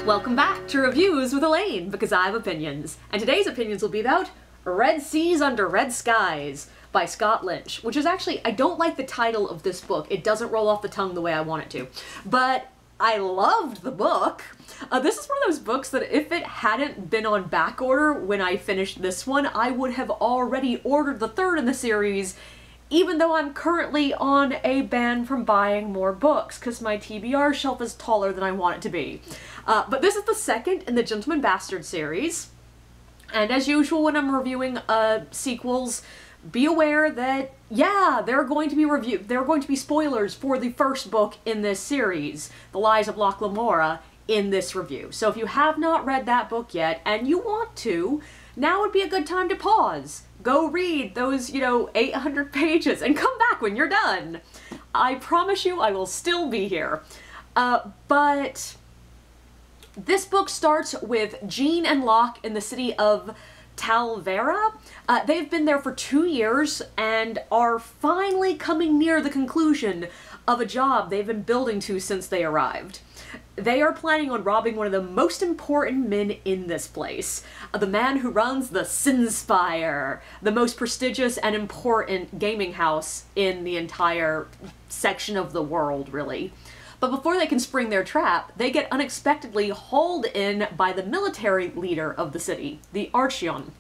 Welcome back to Reviews with Elaine, because I have opinions. And today's opinions will be about Red Seas Under Red Skies by Scott Lynch, which is actually, I don't like the title of this book. It doesn't roll off the tongue the way I want it to. But I loved the book. This is one of those books that if it hadn't been on back order when I finished this one, I would have already ordered the third in the series, even though I'm currently on a ban from buying more books, because my TBR shelf is taller than I want it to be. But this is the second in the Gentleman Bastard series, and as usual when I'm reviewing sequels, be aware that, yeah, there are going to be spoilers for the first book in this series, The Lies of Locke Lamora, in this review. So if you have not read that book yet, and you want to, now would be a good time to pause. Go read those, 800 pages and come back when you're done. I promise you I will still be here. But this book starts with Jean and Locke in the city of Talvera. They've been there for 2 years and are finally coming near the conclusion of a job they've been building to since they arrived. They are planning on robbing one of the most important men in this place, the man who runs the Sinspire, the most prestigious and important gaming house in the entire section of the world, really. But before they can spring their trap, they get unexpectedly hauled in by the military leader of the city, the Archeon.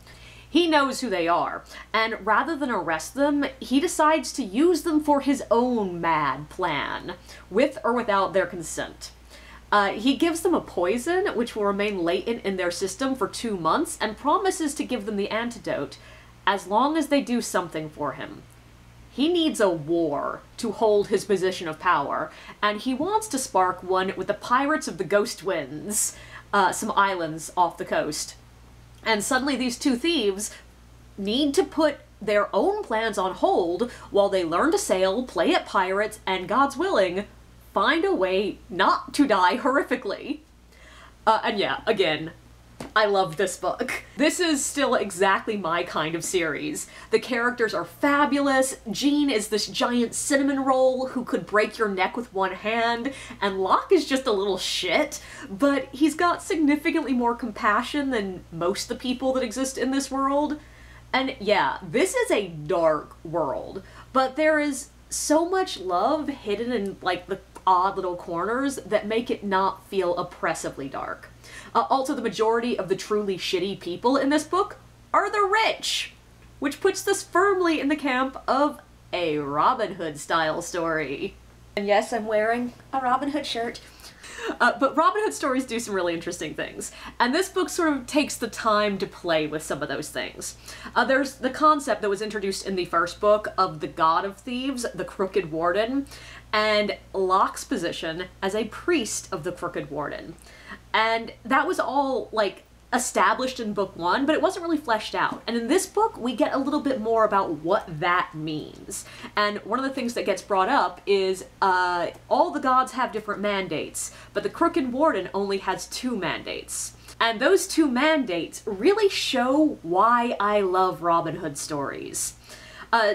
He knows who they are, and rather than arrest them, he decides to use them for his own mad plan, with or without their consent. He gives them a poison, which will remain latent in their system for 2 months, and promises to give them the antidote, as long as they do something for him. He needs a war to hold his position of power, and he wants to spark one with the pirates of the Ghost Winds, some islands off the coast. And suddenly these two thieves need to put their own plans on hold while they learn to sail, play at pirates, and, God's willing, find a way not to die horrifically. And yeah, again, I love this book. This is still exactly my kind of series. The characters are fabulous. Jean is this giant cinnamon roll who could break your neck with one hand, and Locke is just a little shit, but he's got significantly more compassion than most of the people that exist in this world. And yeah, this is a dark world, but there is so much love hidden in, like, the odd little corners that make it not feel oppressively dark. Also, the majority of the truly shitty people in this book are the rich, which puts this firmly in the camp of a Robin Hood style story. And yes, I'm wearing a Robin Hood shirt. But Robin Hood stories do some really interesting things, and this book sort of takes the time to play with some of those things. There's the concept that was introduced in the first book of the God of Thieves, the Crooked Warden, and Locke's position as a priest of the Crooked Warden. And that was all, like, established in book 1, but it wasn't really fleshed out. And in this book, we get a little bit more about what that means. And one of the things that gets brought up is all the gods have different mandates, but the Crooked Warden only has 2 mandates. And those 2 mandates really show why I love Robin Hood stories.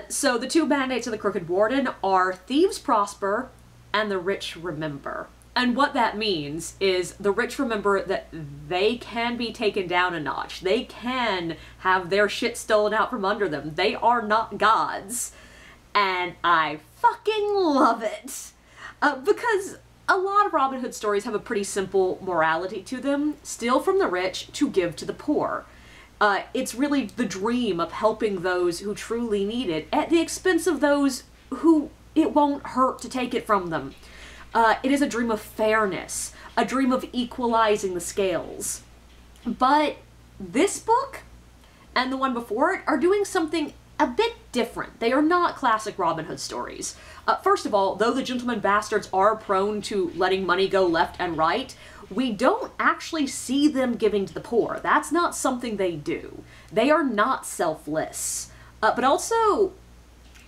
So the 2 mandates of the Crooked Warden are thieves prosper and the rich remember. And what that means is the rich remember that they can be taken down a notch. They can have their shit stolen out from under them. They are not gods. And I fucking love it. Because a lot of Robin Hood stories have a pretty simple morality to them. Steal from the rich to give to the poor. It's really the dream of helping those who truly need it at the expense of those who it won't hurt to take it from them. It is a dream of fairness, a dream of equalizing the scales. But this book and the one before it are doing something a bit different. They are not classic Robin Hood stories. First of all, though the Gentleman Bastards are prone to letting money go left and right, we don't actually see them giving to the poor. That's not something they do. They are not selfless. But also,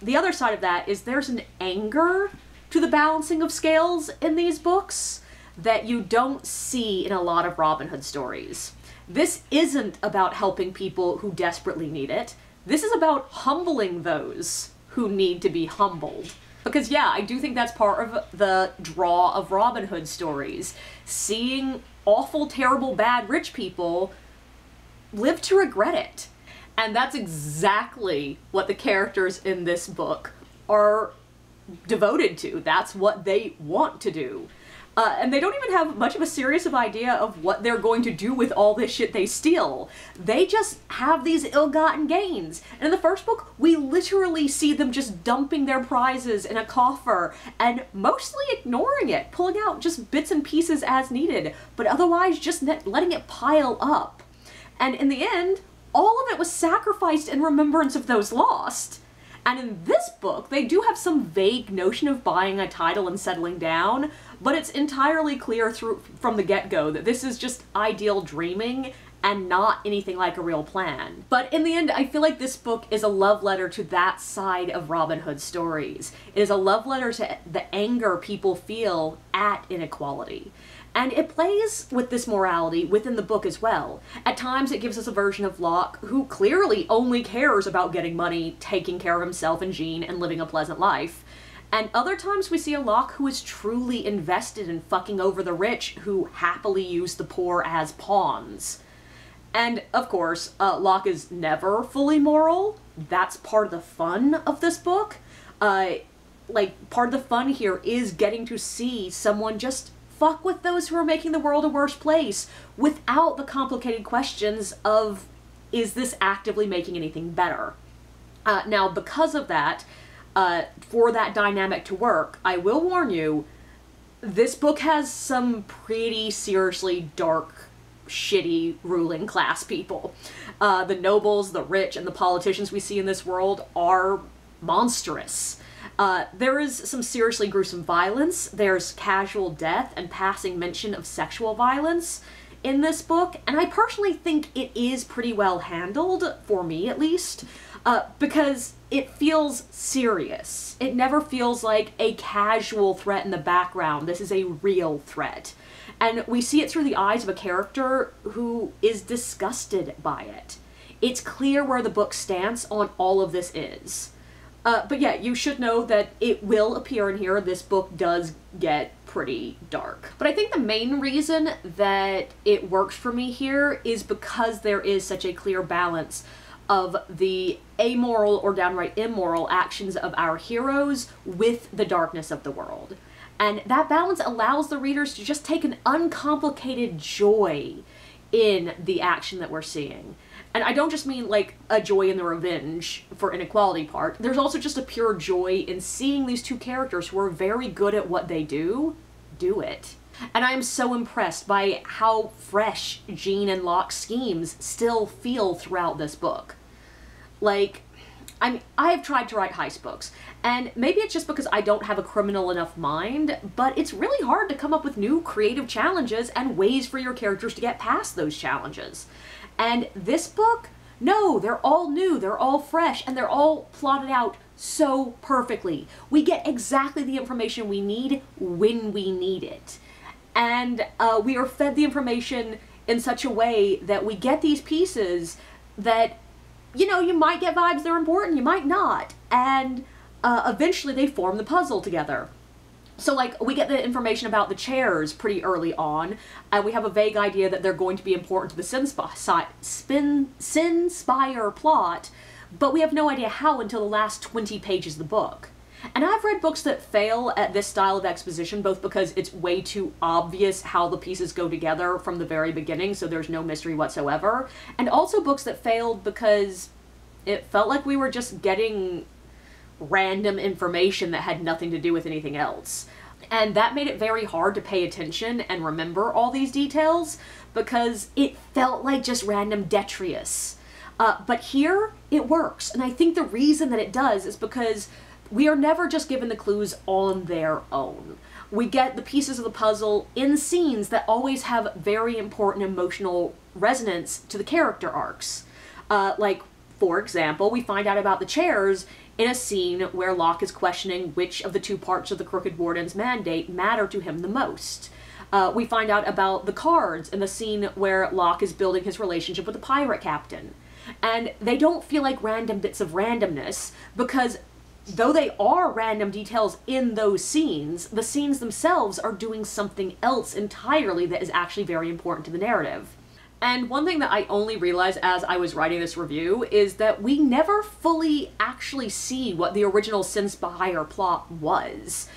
the other side of that is there's an anger to the balancing of scales in these books that you don't see in a lot of Robin Hood stories. This isn't about helping people who desperately need it. This is about humbling those who need to be humbled. Because yeah, I do think that's part of the draw of Robin Hood stories. Seeing awful, terrible, bad rich people live to regret it. And that's exactly what the characters in this book are devoted to. That's what they want to do. And they don't even have much of a serious idea of what they're going to do with all this shit they steal. They just have these ill-gotten gains. And in the first book, we literally see them just dumping their prizes in a coffer and mostly ignoring it, pulling out just bits and pieces as needed, but otherwise just letting it pile up. And in the end, all of it was sacrificed in remembrance of those lost. And in this book, they do have some vague notion of buying a title and settling down, but it's entirely clear from the get-go that this is just ideal dreaming and not anything like a real plan. But in the end, I feel like this book is a love letter to that side of Robin Hood stories. It is a love letter to the anger people feel at inequality. And it plays with this morality within the book as well. At times it gives us a version of Locke who clearly only cares about getting money, taking care of himself and Jean, and living a pleasant life. And other times we see a Locke who is truly invested in fucking over the rich who happily use the poor as pawns. And, of course, Locke is never fully moral. That's part of the fun of this book. Part of the fun here is getting to see someone just fuck with those who are making the world a worse place without the complicated questions of, is this actively making anything better? Now, because of that, for that dynamic to work, I will warn you, this book has some pretty seriously dark, shitty ruling class people. The nobles, the rich, and the politicians we see in this world are monstrous. There is some seriously gruesome violence, there's casual death and passing mention of sexual violence in this book, and I personally think it is pretty well handled, for me at least, because it feels serious. It never feels like a casual threat in the background. This is a real threat. And we see it through the eyes of a character who is disgusted by it. It's clear where the book's stance on all of this is. But yeah, you should know that it will appear in here. This book does get pretty dark. But I think the main reason that it works for me here is because there is such a clear balance of the amoral or downright immoral actions of our heroes with the darkness of the world. And that balance allows the readers to just take an uncomplicated joy in the action that we're seeing. And I don't just mean like a joy in the revenge for inequality part. There's also just a pure joy in seeing these two characters who are very good at what they do it. And I am so impressed by how fresh Jean and Locke's schemes still feel throughout this book. Like, I have tried to write heist books, and maybe it's just because I don't have a criminal enough mind, but it's really hard to come up with new creative challenges and ways for your characters to get past those challenges. And this book, no, they're all new, they're all fresh, and they're all plotted out so perfectly. We get exactly the information we need when we need it. And we are fed the information in such a way that we get these pieces that, you know, you might get vibes they're important, you might not. And eventually they form the puzzle together. So, like, we get the information about the chairs pretty early on, and we have a vague idea that they're going to be important to the Sinspire plot, but we have no idea how until the last 20 pages of the book. And I've read books that fail at this style of exposition, both because it's way too obvious how the pieces go together from the very beginning, so there's no mystery whatsoever, and also books that failed because it felt like we were just getting random information that had nothing to do with anything else. And that made it very hard to pay attention and remember all these details because it felt like just random detritus. But here, it works. And I think the reason that it does is because we are never just given the clues on their own. We get the pieces of the puzzle in scenes that always have very important emotional resonance to the character arcs. Like, for example, we find out about the chairs in a scene where Locke is questioning which of the two parts of the Crooked Warden's mandate matter to him the most. We find out about the cards in the scene where Locke is building his relationship with the pirate captain. And they don't feel like random bits of randomness because though they are random details in those scenes, the scenes themselves are doing something else entirely that is actually very important to the narrative. And one thing that I only realized as I was writing this review is that we never fully actually see what the original Sin Spire plot was,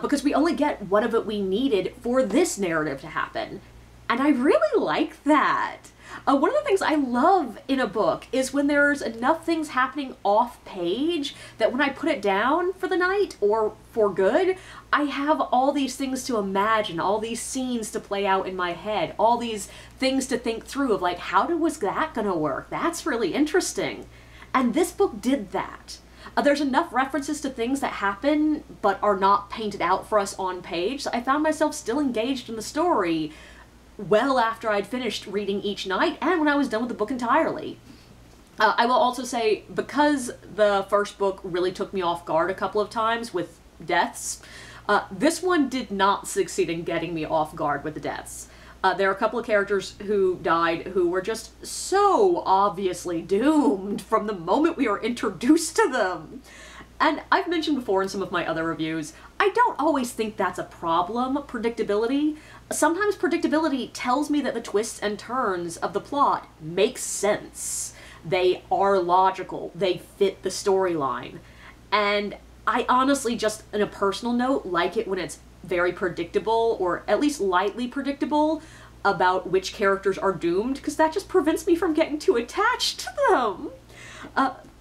because we only get what of it we needed for this narrative to happen. And I really like that. One of the things I love in a book is when there's enough things happening off-page that when I put it down for the night, or for good, I have all these things to imagine, all these scenes to play out in my head, all these things to think through of like, how was that gonna work? That's really interesting. And this book did that. There's enough references to things that happen but are not painted out for us on page, so I found myself still engaged in the story well after I'd finished reading each night and when I was done with the book entirely. I will also say, because the first book really took me off guard a couple of times with deaths, this one did not succeed in getting me off guard with the deaths. There are a couple of characters who died who were just so obviously doomed from the moment we were introduced to them. And I've mentioned before in some of my other reviews, I don't always think that's a problem, predictability. Sometimes predictability tells me that the twists and turns of the plot make sense. They are logical. They fit the storyline. And I honestly just, on a personal note, like it when it's very predictable, or at least lightly predictable, about which characters are doomed, because that just prevents me from getting too attached to them.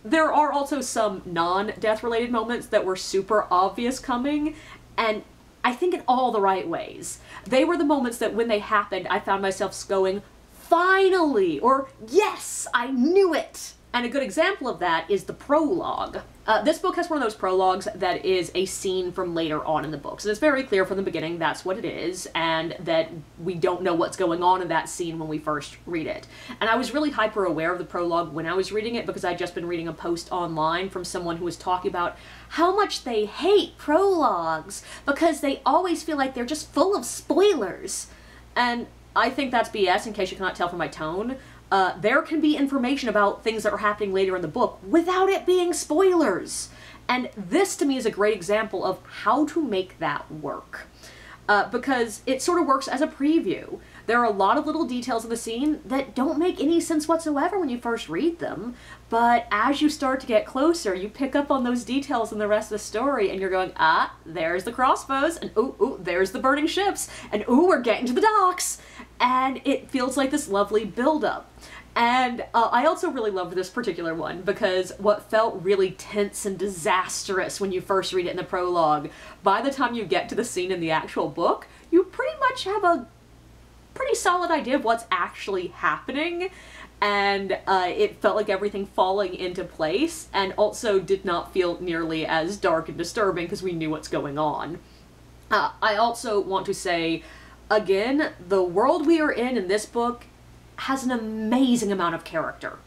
There are also some non-death related moments that were super obvious coming, and I think in all the right ways. They were the moments that when they happened, I found myself going, finally, or yes, I knew it. And a good example of that is the prologue. This book has one of those prologues that is a scene from later on in the book. So it's very clear from the beginning that's what it is, and that we don't know what's going on in that scene when we first read it. And I was really hyper aware of the prologue when I was reading it because I'd just been reading a post online from someone who was talking about how much they hate prologues because they always feel like they're just full of spoilers. And I think that's BS, in case you cannot tell from my tone. There can be information about things that are happening later in the book without it being spoilers. And this, to me, is a great example of how to make that work. Because it sort of works as a preview. There are a lot of little details in the scene that don't make any sense whatsoever when you first read them, but as you start to get closer, you pick up on those details in the rest of the story, and you're going, ah, there's the crossbows, and ooh, there's the burning ships, and ooh, we're getting to the docks, and it feels like this lovely build-up. And I also really loved this particular one because what felt really tense and disastrous when you first read it in the prologue, by the time you get to the scene in the actual book, you pretty much have a pretty solid idea of what's actually happening, and it felt like everything falling into place, and also did not feel nearly as dark and disturbing because we knew what's going on. I also want to say, again, the world we are in this book has an amazing amount of character.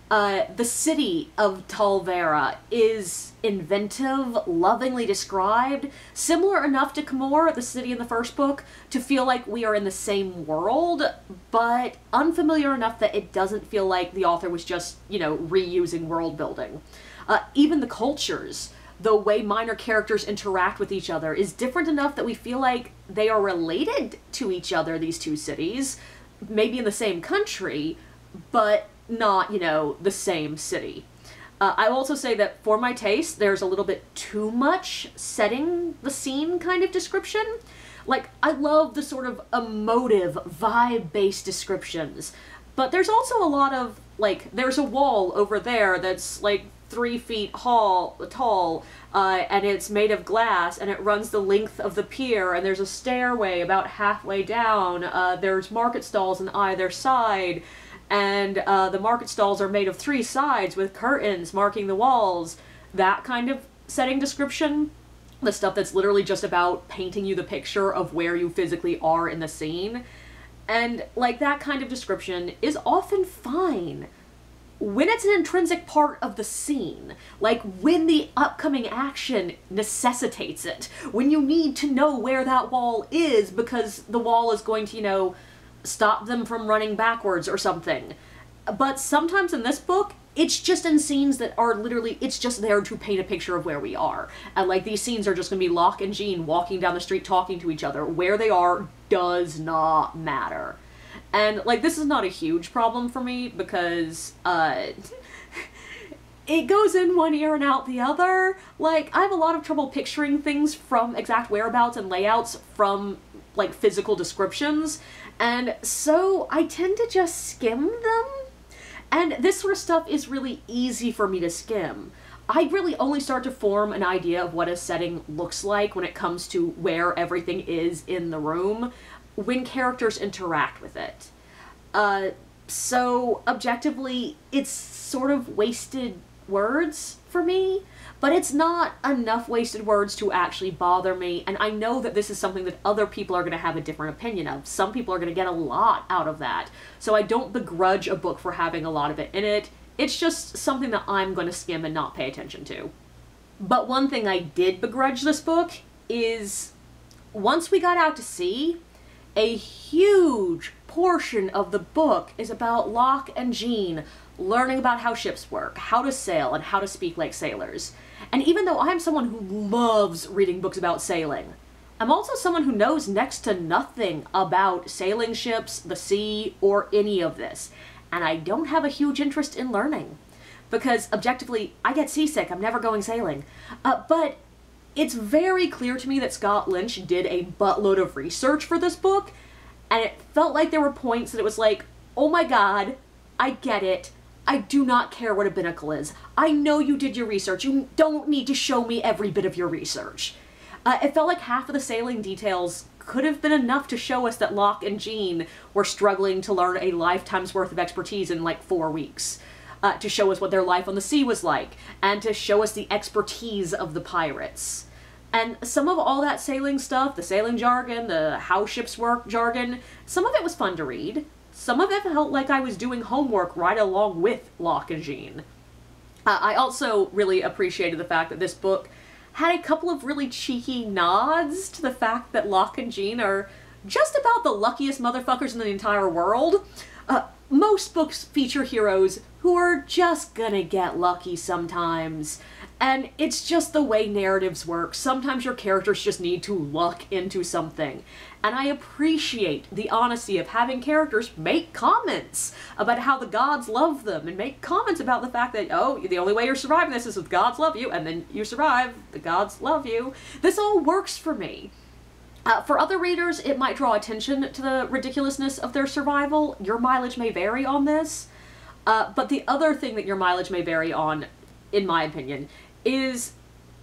The city of Talvera is inventive, lovingly described, similar enough to Camor, the city in the first book, to feel like we are in the same world, but unfamiliar enough that it doesn't feel like the author was just, you know, reusing world building. Even the cultures, the way minor characters interact with each other, is different enough that we feel like they are related to each other, these two cities, maybe in the same country, but not, you know, the same city. I will also say that for my taste, there's a little bit too much setting the scene kind of description. Like, I love the sort of emotive, vibe-based descriptions, but there's also a lot of, like, there's a wall over there that's, like, 3 feet tall, and it's made of glass, and it runs the length of the pier, and there's a stairway about halfway down, there's market stalls on either side, and the market stalls are made of 3 sides with curtains marking the walls. That kind of setting description, the stuff that's literally just about painting you the picture of where you physically are in the scene, and, like, that kind of description is often fine when it's an intrinsic part of the scene, like when the upcoming action necessitates it, when you need to know where that wall is because the wall is going to, you know, stop them from running backwards or something. But sometimes in this book, it's just in scenes that are literally, it's just there to paint a picture of where we are. And like, these scenes are just gonna be Locke and Jean walking down the street talking to each other. Where they are does not matter. And like, this is not a huge problem for me because it goes in one ear and out the other. Like, I have a lot of trouble picturing things from exact whereabouts and layouts from like physical descriptions, and so I tend to just skim them. And this sort of stuff is really easy for me to skim. I really only start to form an idea of what a setting looks like when it comes to where everything is in the room when characters interact with it. So objectively, it's sort of wasted words for me, but it's not enough wasted words to actually bother me, and I know that this is something that other people are going to have a different opinion of. Some people are going to get a lot out of that, so I don't begrudge a book for having a lot of it in it. It's just something that I'm going to skim and not pay attention to. But one thing I did begrudge this book is, once we got out to sea, a huge portion of the book is about Locke and Jean learning about how ships work, how to sail, and how to speak like sailors. And even though I'm someone who loves reading books about sailing, I'm also someone who knows next to nothing about sailing ships, the sea, or any of this. And I don't have a huge interest in learning. Because, objectively, I get seasick, I'm never going sailing. But it's very clear to me that Scott Lynch did a buttload of research for this book, and it felt like there were points that it was like, oh my god, I get it. I do not care what a binnacle is. I know you did your research. You don't need to show me every bit of your research. It felt like half of the sailing details could have been enough to show us that Locke and Jean were struggling to learn a lifetime's worth of expertise in like 4 weeks. To show us what their life on the sea was like, and to show us the expertise of the pirates. And some of all that sailing stuff, the sailing jargon, the how ships work jargon, some of it was fun to read. Some of it felt like I was doing homework right along with Locke and Jean. I also really appreciated the fact that this book had a couple of really cheeky nods to the fact that Locke and Jean are just about the luckiest motherfuckers in the entire world. Most books feature heroes who are just gonna get lucky sometimes. And it's just the way narratives work. Sometimes your characters just need to luck into something. And I appreciate the honesty of having characters make comments about how the gods love them, and make comments about the fact that, oh, the only way you're surviving this is if gods love you, and then you survive, the gods love you. This all works for me. For other readers, it might draw attention to the ridiculousness of their survival. Your mileage may vary on this. But the other thing that your mileage may vary on, in my opinion, is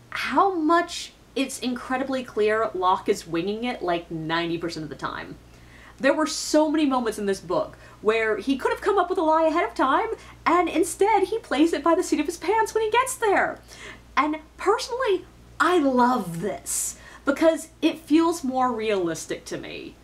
how much it's incredibly clear Locke is winging it like 90% of the time. There were so many moments in this book where he could have come up with a lie ahead of time, and instead he plays it by the seat of his pants when he gets there. And personally, I love this, because it feels more realistic to me.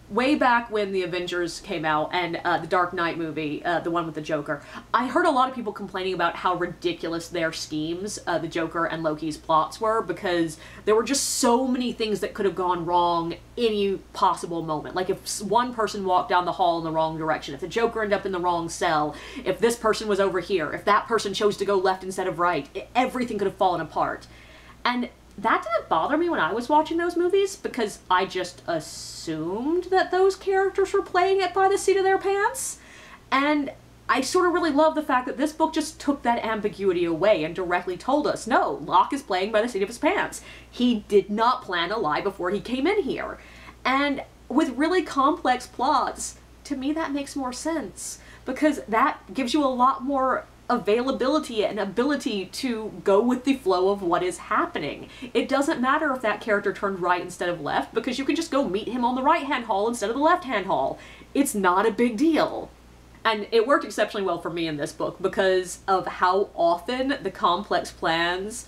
Way back when the Avengers came out, and the Dark Knight movie, the one with the Joker, I heard a lot of people complaining about how ridiculous their schemes, the Joker and Loki's plots were, because there were just so many things that could have gone wrong any possible moment. Like if one person walked down the hall in the wrong direction, if the Joker ended up in the wrong cell, if this person was over here, if that person chose to go left instead of right, everything could have fallen apart. And that didn't bother me when I was watching those movies, because I just assumed that those characters were playing it by the seat of their pants. And I sort of really love the fact that this book just took that ambiguity away and directly told us, no, Locke is playing by the seat of his pants. He did not plan a lie before he came in here. And with really complex plots, to me that makes more sense, because that gives you a lot more availability and ability to go with the flow of what is happening. It doesn't matter if that character turned right instead of left, because you can just go meet him on the right-hand hall instead of the left-hand hall. It's not a big deal. And it worked exceptionally well for me in this book because of how often the complex plans,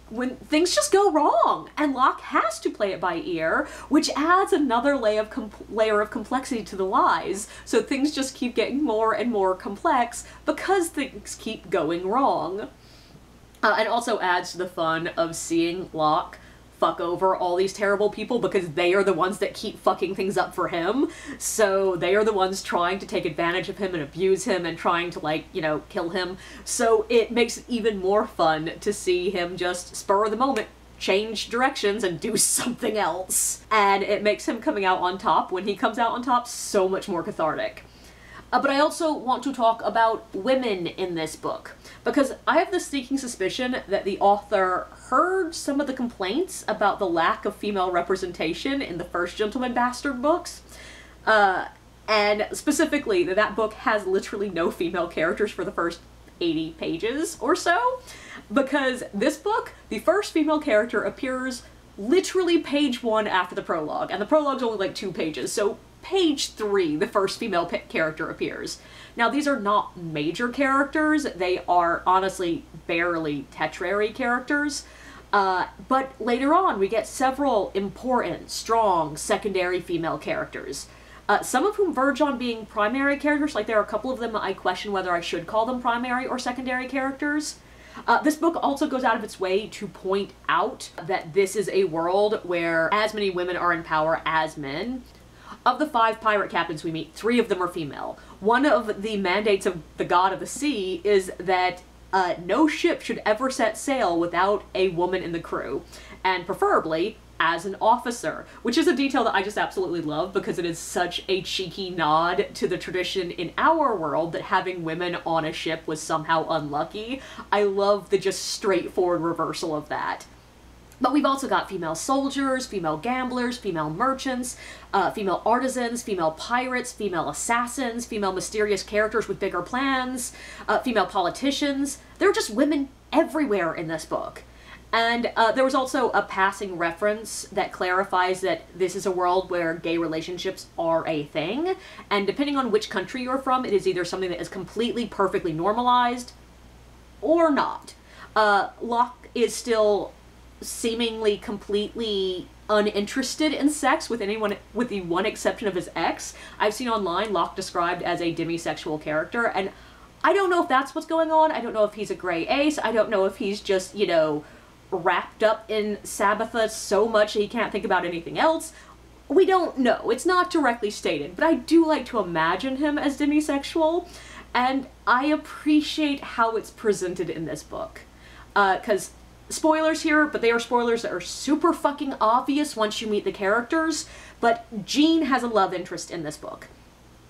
when things just go wrong, and Locke has to play it by ear, which adds another layer of complexity to the lies, so things just keep getting more and more complex because things keep going wrong. And also adds to the fun of seeing Locke fuck over all these terrible people because they are the ones that keep fucking things up for him. So they are the ones trying to take advantage of him and abuse him and trying to, like, you know, kill him. So it makes it even more fun to see him just spur of the moment change directions and do something else. And it makes him coming out on top, when he comes out on top, so much more cathartic. But I also want to talk about women in this book, because I have the sneaking suspicion that the author heard some of the complaints about the lack of female representation in the first Gentleman Bastard books, and specifically that book has literally no female characters for the first 80 pages or so, because this book, the first female character appears literally page 1 after the prologue, and the prologue's only like 2 pages, so page 3, the first female character appears. Now, these are not major characters, they are honestly barely tertiary characters, but later on we get several important, strong, secondary female characters. Some of whom verge on being primary characters, like there are a couple of them I question whether I should call them primary or secondary characters. This book also goes out of its way to point out that this is a world where as many women are in power as men. Of the 5 pirate captains we meet, 3 of them are female. One of the mandates of the god of the sea is that no ship should ever set sail without a woman in the crew, and preferably as an officer, which is a detail that I just absolutely love because it is such a cheeky nod to the tradition in our world that having women on a ship was somehow unlucky. I love the just straightforward reversal of that. But we've also got female soldiers, female gamblers, female merchants, female artisans, female pirates, female assassins, female mysterious characters with bigger plans, female politicians. There are just women everywhere in this book. And there was also a passing reference that clarifies that this is a world where gay relationships are a thing, and depending on which country you're from, it is either something that is completely perfectly normalized or not. Locke is still seemingly completely uninterested in sex with anyone, with the one exception of his ex. I've seen online Locke described as a demisexual character, and I don't know if that's what's going on. I don't know if he's a gray ace. I don't know if he's just, you know, wrapped up in Sabbatha so much he can't think about anything else. We don't know. It's not directly stated, but I do like to imagine him as demisexual, and I appreciate how it's presented in this book. 'Cause spoilers here, but they are spoilers that are super fucking obvious once you meet the characters, but Jean has a love interest in this book.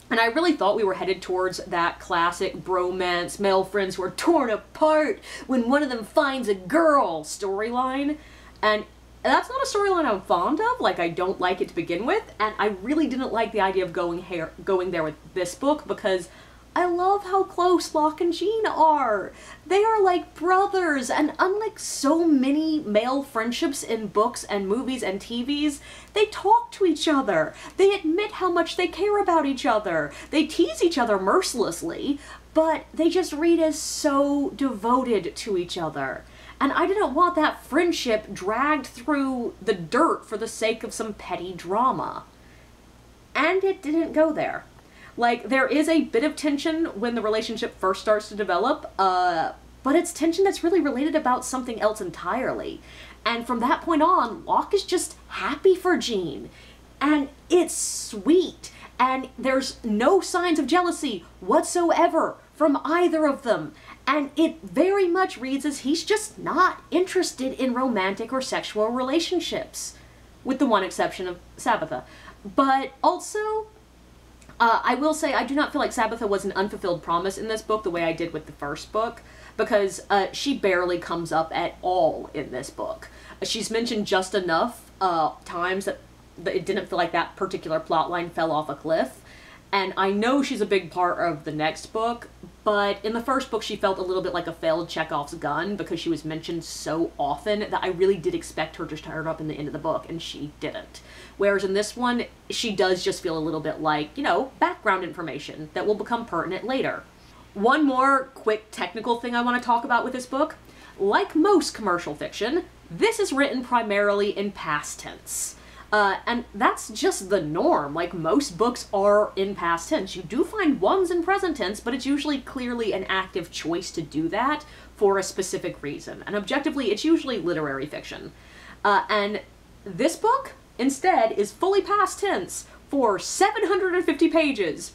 And I really thought we were headed towards that classic bromance, male friends who are torn apart when one of them finds a girl storyline. And that's not a storyline I'm fond of, like I don't like it to begin with, and I really didn't like the idea of going there with this book because I love how close Locke and Jean are. They are like brothers, and unlike so many male friendships in books and movies and TVs, they talk to each other. They admit how much they care about each other. They tease each other mercilessly, but they just read as so devoted to each other. And I didn't want that friendship dragged through the dirt for the sake of some petty drama. And it didn't go there. Like, there is a bit of tension when the relationship first starts to develop, but it's tension that's really related about something else entirely. And from that point on, Locke is just happy for Jean. And it's sweet. And there's no signs of jealousy whatsoever from either of them. And it very much reads as he's just not interested in romantic or sexual relationships. With the one exception of Sabbatha. But also, I will say I do not feel like Sabbatha was an unfulfilled promise in this book the way I did with the first book, because she barely comes up at all in this book. She's mentioned just enough times that it didn't feel like that particular plotline fell off a cliff. And I know she's a big part of the next book, but in the first book she felt a little bit like a failed Chekhov's gun because she was mentioned so often that I really did expect her to turn up in the end of the book, and she didn't. Whereas in this one, she does just feel a little bit like, you know, background information that will become pertinent later. One more quick technical thing I want to talk about with this book. Like most commercial fiction, this is written primarily in past tense. And that's just the norm. Like, most books are in past tense. You do find ones in present tense, but it's usually clearly an active choice to do that for a specific reason. And objectively, it's usually literary fiction. And this book, instead, is fully past tense for 750 pages,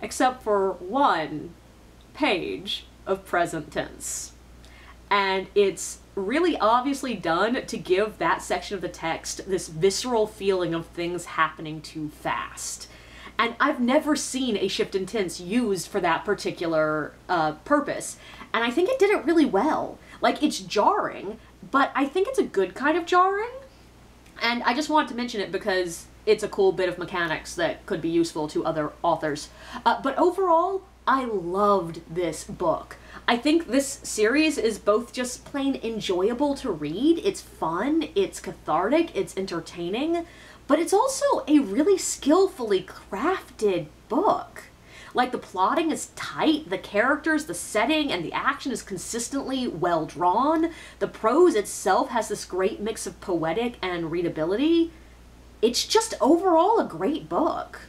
except for one page of present tense. And it's really obviously done to give that section of the text this visceral feeling of things happening too fast. And I've never seen a shift in tense used for that particular purpose. And I think it did it really well. Like, it's jarring, but I think it's a good kind of jarring. And I just wanted to mention it because it's a cool bit of mechanics that could be useful to other authors. But overall, I loved this book. I think this series is both just plain enjoyable to read, it's fun, it's cathartic, it's entertaining, but it's also a really skillfully crafted book. Like, the plotting is tight, the characters, the setting, and the action is consistently well drawn. The prose itself has this great mix of poetic and readability. It's just overall a great book.